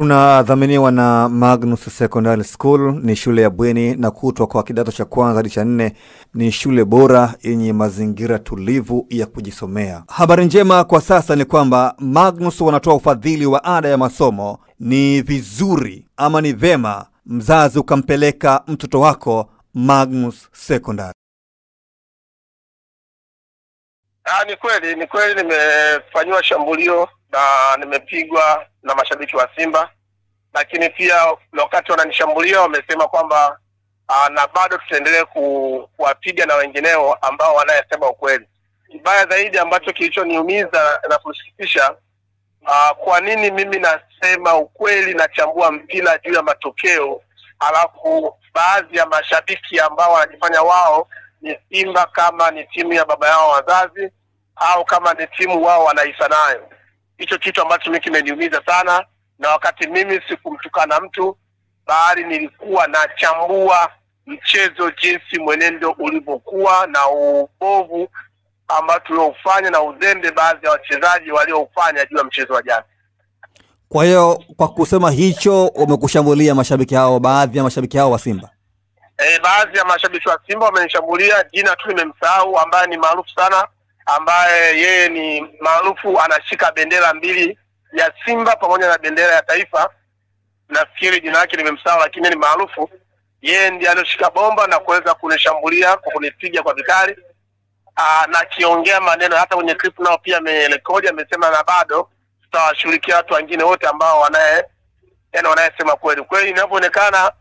Tunadhaminiwa na Magnus Secondary School. Ni shule ya bweni na kutwa kwa kidato cha kwanza hadi cha 4. Ni shule bora yenye mazingira tulivu ya kujisomea. Habari njema kwa sasa ni kwamba Magnus wanatoa ufadhili wa ada ya masomo. Ni vizuri ama ni vema mzazi ukampeleka mtoto wako Magnus Secondary. Ni kweli nimefanywa shambulio na nimepigwa na mashabiki wa Simba, lakini pia wakati wananishambulia wamesema kwamba na bado tutaendelea kuwapiga na wengineo ambao wanayesema ukweli. Kibaya zaidi ambacho kilichoniumiza na kusikitisha, kwa nini mimi nasema ukweli na chambua mpira juu ya matokeo, alafu baadhi ya mashabiki ambao wanajifanya wao ni Simba kama ni timu ya baba yao wazazi au kama ni timu wao wanaisa nayo. Hicho kitu ambacho mimi kimeniumiza sana, na wakati mimi sikumtukana mtu bali nilikuwa na chambua mchezo jinsi mwenendo ulivyokuwa na ubovu ambao tuliofanya na uzembe baadhi ya wachezaji waliofanya juu ya mchezo wa jana. Kwa hiyo kwa kusema hicho umekushambulia mashabiki hao, baadhi ya mashabiki hao wa Simba? Baadhi ya mashabiki wa Simba wamenishambulia. Jina tu nimemsahau, ambaye ni maarufu sana, ambaye yeye ni maarufu, anashika bendera mbili ya Simba pamoja na bendera ya taifa. Nafikiri jina lake nimemsahau, lakini ni maarufu. Yeye ndiye alioshika bomba na kuweza kunishambulia kwa kunipiga kwa vikali. Na kiongea maneno hata kwenye clip nao pia amerekodi, amesema na bado tutawashughulikia watu wengine wote ambao wanayesema kweli. Kwa hiyo inavyoonekana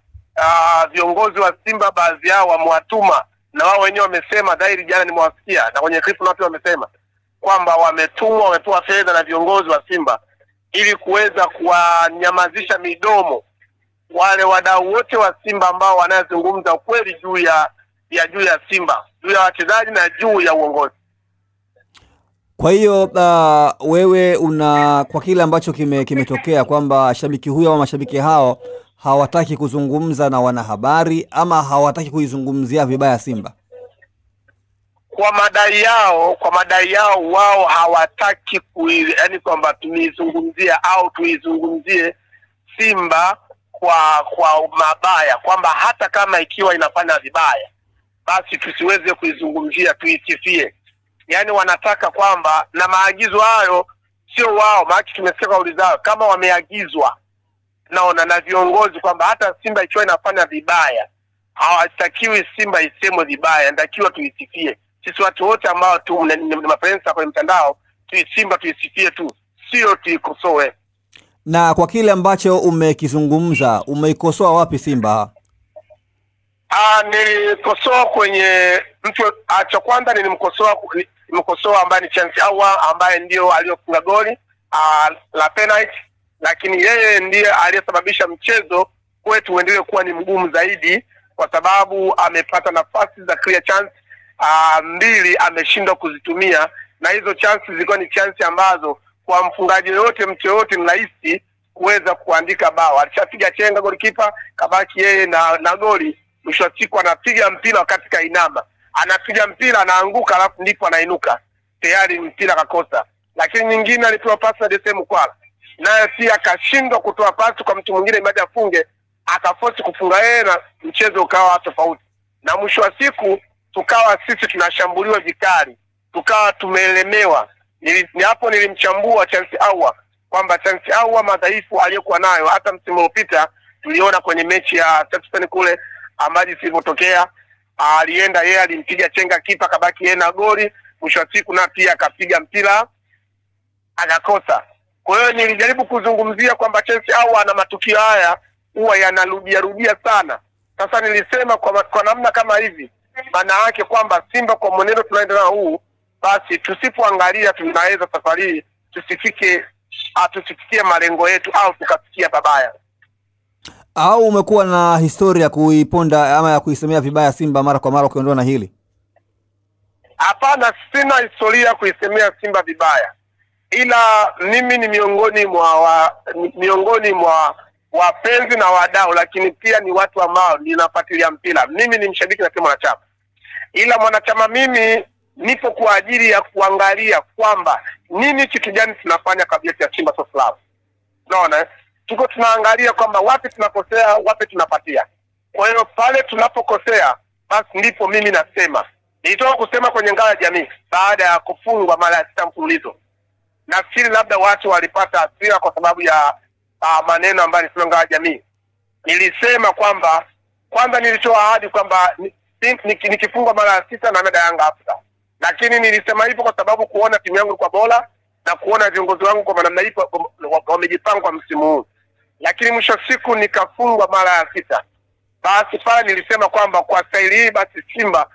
viongozi wa Simba baadhi yao wamewatuma, na wao wenyewe wamesema dhahiri, jana nimewasikia na kwenye clip nao pia wamesema kwamba wametumwa, wamepewa fedha na viongozi wa Simba ili kuweza kuwanyamazisha midomo wale wadau wote wa Simba ambao wanazungumza ukweli juu ya Simba, juu ya wachezaji na juu ya uongozi. Kwa hiyo wewe kwa kile ambacho kimetokea kwamba shabiki huyo au mashabiki hao hawataki kuzungumza na wanahabari ama hawataki kuizungumzia vibaya Simba? Kwa madai yao wao hawataki kwamba tuizungumzie au tuizungumzie Simba kwa mabaya, kwamba hata kama ikiwa inafanya vibaya basi tusiweze kuizungumzia, tuitifie. Yaani wanataka kwamba, na maagizo hayo sio wao, maana tumesikia kauli zao kama wameagizwa na viongozi kwamba hata Simba ikiwa inafanya vibaya hawatakiwi Simba isemwe vibaya, inatakiwa tuitifie. Sisi watu wote ambao ni mapensa kwenye mtandao, Simba tuisifie tu, sio tuikosoe. Na kwa kile ambacho umekizungumza, umeikosoa wapi Simba? Nilikosoa kwenye mtu cha kwanza, nimkosoa ambaye ni Chance Ahoua, ambaye ndio aliyofunga goli la penalty, lakini yeye ndiye aliyesababisha mchezo kwetu uendelee kuwa ni mgumu zaidi, kwa sababu amepata nafasi za clear chance 2 ameshindwa kuzitumia, na hizo chances zilikuwa ni chance ambazo kwa mfungaji yote, mtu yote ni rahisi kuweza kuandika bao. Alishapiga chenga golikipa, kabaki yeye na goli. Mwisho wa siku anapiga mpira wakati kainama, anapiga mpira anaanguka, alafu ndipo anainuka, tayari mpira kakosa. Lakini nyingine alipewa pasi na Desem Kwala, naye pia akashindwa kutoa pasi kwa mtu mwingine baada ya funge, akaforce kufunga yeye na mchezo ukawa tofauti. Na mwisho wa siku tukawa sisi tunashambuliwa vikali, tukawa tumeelemewa. Ni hapo nilimchambua Chance Ahoua kwamba Chance Ahoua madhaifu aliyokuwa nayo hata msimu uliopita tuliona kwenye mechi ya Southampton kule ambayo ilipotokea, alienda yeye alimpiga chenga kipa, kabaki yeye na goli. Mwisho wa siku na pia akapiga mpira akakosa. Kwa hiyo nilijaribu kuzungumzia kwamba Chance Ahoua na matukio haya huwa yanarudia sana. Sasa nilisema kwa namna kama hivi, maana yake kwamba Simba kwa mwenendo tunaenda na huu, basi tusipoangalia tunaweza safari tusifikie malengo yetu au tukafikia babaya. Au umekuwa na historia ya kuiponda ama ya kuisemea vibaya Simba mara kwa mara ukiondoa na hili? Hapana, sina historia kuisemea Simba vibaya, ila mimi ni miongoni mwa wapenzi na wadau, lakini pia ni watu ambao ninafuatilia mpira. Mimi ni mshabiki na mwanachama, ila mwanachama mimi nipo kwa ajili ya kuangalia kwamba nini kitu gani tunafanya kabla ya Simba Sports Club. Unaona? tuko tunaangalia kwamba wapi tunakosea, wapi tunapatia. Kwa hiyo pale tunapokosea, basi ndipo mimi nasema. Nilitoka kusema kwenye Ngao ya Jamii baada ya kufungwa mara ya 6 mfululizo. Nafikiri labda watu walipata hasira kwa sababu ya maneno ambayo nilisema Ngao ya Jamii. Nilisema kwamba kwanza nilitoa ahadi kwamba nikifungwa mara ya 6 na meda Yanga Afrika. Lakini nilisema hivyo kwa sababu kuona timu yangu kwa bora na kuona viongozi wangu kwa namna hii wamejipanga kwa msimu huu. Lakini mwisho siku nikafungwa mara ya 6. Basi pale nilisema kwamba kwa staili hii basi Simba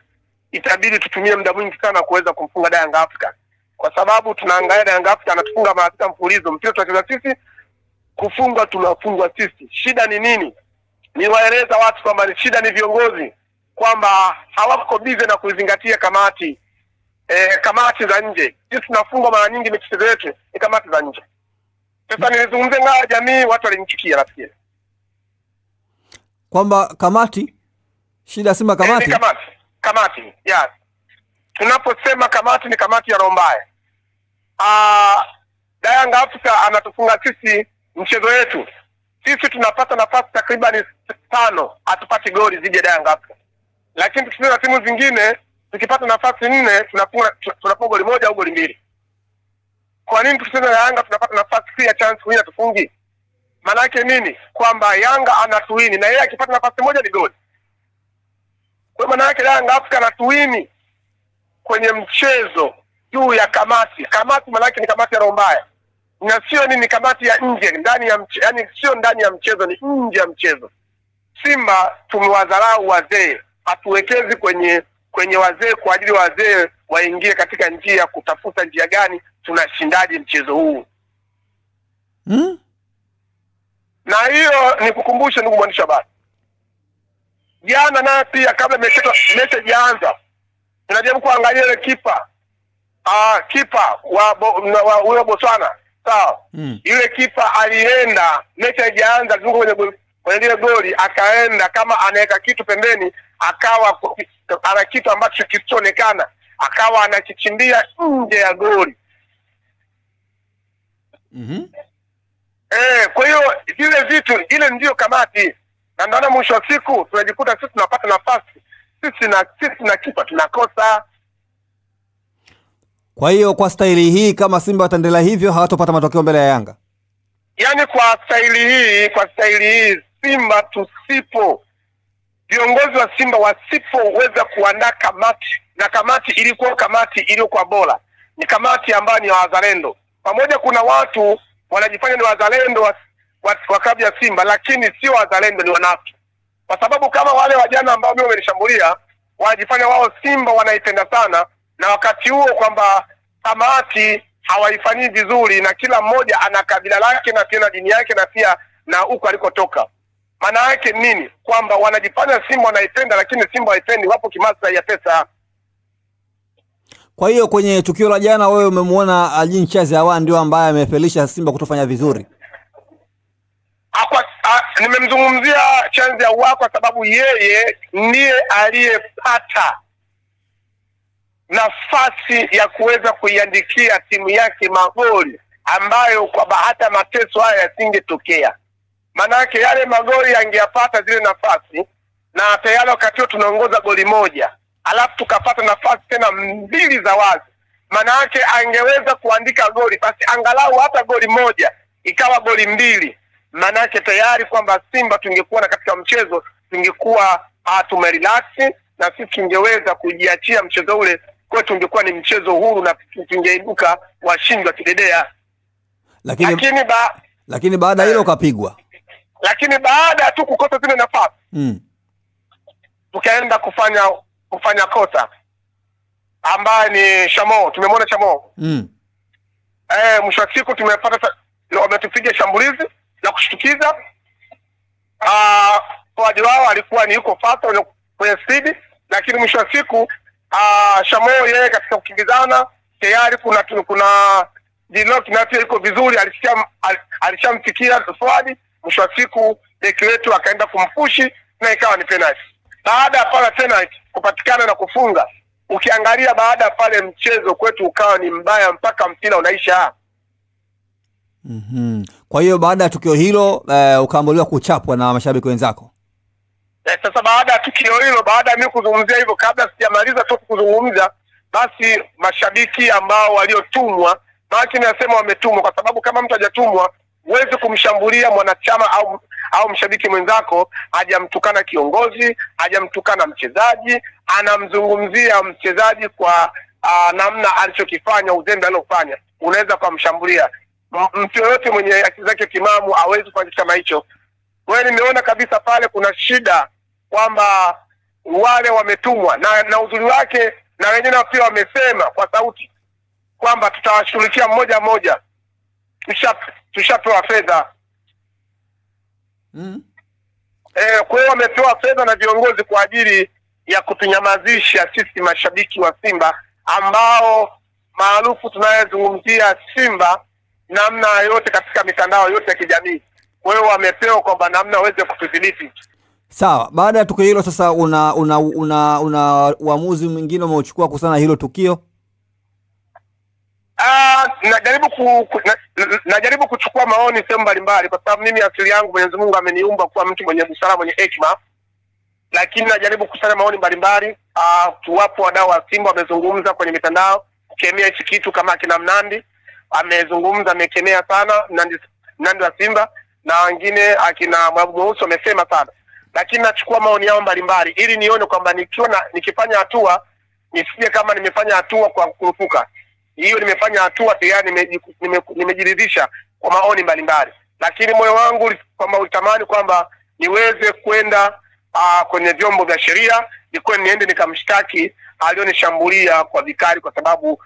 itabidi tutumie muda mwingi sana kuweza kumfunga Yanga Afrika. Kwa sababu tunaangalia Yanga Afrika anatufunga mara 6 mfululizo. Mpira tunacheza sisi, kufunga tunafungwa sisi. Shida ni nini? Niwaeleza watu kwamba shida ni viongozi, kwamba hawako bize na kuzingatia kamati za nje. Sisi tunafungwa mara nyingi michezo yetu ni kamati za nje. Sasa nilizungumzia Ngao ya Jamii, watu walinichukia nafikiri. Kwamba kamati shida Simba kamati. Kamati. Yes. Tunaposema kamati ni kamati ya Rombaye. Yanga Afrika anatufunga sisi mchezo wetu. Sisi tunapata nafasi takriban 5 hatupati goli dhidi ya Yanga Afrika. Lakini tukicheza timu zingine tukipata nafasi 4 tunafunga goli 1 au goli 2. Kwa nini tukicheza na Yanga tunapata nafasi ya chance kuja tufungi? Maana yake nini? Kwamba Yanga anatuwini na yeye akipata nafasi 1 ni goli. Kwa maana yake Yanga Afrika anatuwini kwenye mchezo juu ya kamati. Kamati maana yake ni kamati ya Rombaye. Na sio ni kamati ya nje, ndani ya yani sio ndani ya mchezo, ni nje ya mchezo. Simba tumewadharau wazee. Hatuwekezi kwenye wazee kwa ajili wazee waingie katika njia ya kutafuta njia gani tunashindaje mchezo huu. Na hiyo ni kukumbusha ndugu mwandishi wa habari. Jana na pia kabla mechi ianza, tunajaribu kuangalia ile kipa wa Botswana. Sawa. Yule kipa alienda mechi haijaanza kwenye ile goli, akaenda kama anaweka kitu pembeni, akawa ana kitu ambacho kisionekana, akawa anakichimbia nje ya goli. Kwa hiyo vile vitu ile ndio kamati. Na ndio mwisho wa siku tunajikuta sisi tunapata nafasi. Sisi na kipa tunakosa. Kwa hiyo kwa staili hii kama Simba wataendelea hivyo hawatopata matokeo mbele ya Yanga. Yaani kwa staili hii Simba viongozi wa Simba wasipoweza kuandaa kamati, na kamati ilikuwa kamati iliyokuwa bora, ni kamati ambayo ni wazalendo. Pamoja kuna watu wanajifanya ni wazalendo wa klabu ya Simba, lakini sio wazalendo, ni wanafiki. Kwa sababu kama wale wajana ambao mimi wamenishambulia wanajifanya wao Simba wanaipenda sana, na wakati huo kwamba kamati hawaifanyii vizuri, na kila mmoja ana kabila lake na pia dini yake na pia na huko alikotoka. Maana yake nini? Kwamba wanajifanya Simba wanaipenda, lakini Simba haipendi, wapo kimaslahi ya pesa. Kwa hiyo kwenye tukio la jana wewe umemwona Aljin Chazi Awa ndio ambaye amefelisha Simba kutofanya vizuri? Nimemzungumzia Chazi Awa kwa sababu yeye ndiye aliyepata nafasi ya kuweza kuiandikia timu yake magoli ambayo kwa bahati mateso haya yasingetokea. Maana yake yale magoli yangeyapata zile nafasi, na tayari wakati huo tunaongoza goli 1, alafu tukapata nafasi tena 2 za wazi. Maana yake angeweza kuandika goli, basi angalau hata goli 1 ikawa goli 2. Maana yake tayari kwamba Simba tungekuwa na katika mchezo, tungekuwa tumerelax na sisi tungeweza kujiachia mchezo ule, kwa tungekuwa ni mchezo huru na tungeibuka washindi wa kidedea. Lakini baada hilo kapigwa. Lakini baada tu kukosa zile nafasi tukaenda kufanya kosa ambaye ni Shamo. Tumemwona Shamo. Mwisho wa siku tumepata wametupiga shambulizi la kushtukiza. Forward wao alikuwa ni yuko fast kwenye speed, lakini mwisho wa siku Shamo yeye katika kukimbizana tayari kuna Dinok na pia iko vizuri, alishamfikia forward. Mwisho wa siku beki wetu akaenda kumpushi na ikawa ni penalty. Baada ya pale penalty kupatikana na kufunga, ukiangalia baada ya pale mchezo kwetu ukawa ni mbaya mpaka mpira unaisha. Kwa hiyo baada ya tukio hilo ukaambuliwa kuchapwa na mashabiki wenzako? Sasa baada ya tukio hilo, baada ya mimi kuzungumzia hivyo, kabla sijamaliza tu kuzungumza, basi mashabiki ambao waliotumwa, maana nasema wametumwa kwa sababu kama mtu hajatumwa huwezi kumshambulia mwanachama au mshabiki mwenzako, hajamtukana kiongozi, hajamtukana mchezaji, anamzungumzia mchezaji kwa namna alichokifanya, uzembe aliofanya, unaweza kumshambulia. Mtu yote mwenye akili zake timamu hawezi kufanya kama hicho. Wewe nimeona kabisa pale kuna shida kwamba wale wametumwa na uzuri wake, na wengine pia wamesema kwa sauti kwamba tutawashughulikia mmoja mmoja, tushapewa fedha. Kwa hiyo wamepewa fedha na viongozi kwa ajili ya kutunyamazisha sisi mashabiki wa Simba ambao maarufu tunayezungumzia Simba namna yote katika mitandao yote ya kijamii. Kwa hiyo wamepewa kwamba namna waweze kutudhibiti. Sawa, baada ya tukio hilo sasa una uamuzi mwingine umeuchukua kuhusiana hilo tukio? Najaribu kuchukua maoni sehemu mbalimbali kwa sababu mimi asili yangu Mwenyezi Mungu ameniumba kuwa mtu mwenye busara, mwenye hekima. Lakini najaribu kusanya maoni mbalimbali. Wapo wadau wa Simba wamezungumza kwenye mitandao kukemea hichi kitu, kama kina Mnandi amezungumza, amekemea sana Mnandi wa Simba, na wengine akina Mwabu Mweusi wamesema sana. Lakini nachukua maoni yao mbalimbali ili nione kwamba nikifanya hatua nisije kama nimefanya hatua kwa kurupuka. Hiyo nimefanya hatua tayari, nimejiridhisha kwa maoni mbalimbali. Lakini moyo wangu kwamba utamani kwamba niweze kwenda kwenye vyombo vya sheria, niende nikamshtaki alionishambulia kwa vikali, kwa sababu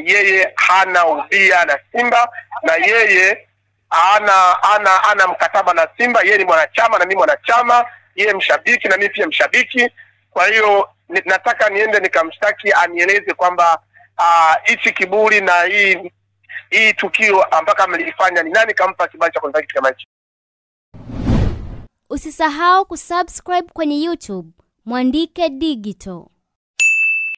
yeye hana ubia na Simba, na yeye ana mkataba na Simba. Yeye ni mwanachama na mimi mwanachama, yeye mshabiki na mimi pia mshabiki. Kwa hiyo nataka niende nikamshtaki, anieleze kwamba hichi kiburi na hii tukio mpaka amelifanya ni nani, kampa kibali cha kufanya kitu kama hicho. Usisahau kusubscribe kwenye YouTube Mwandike Digital.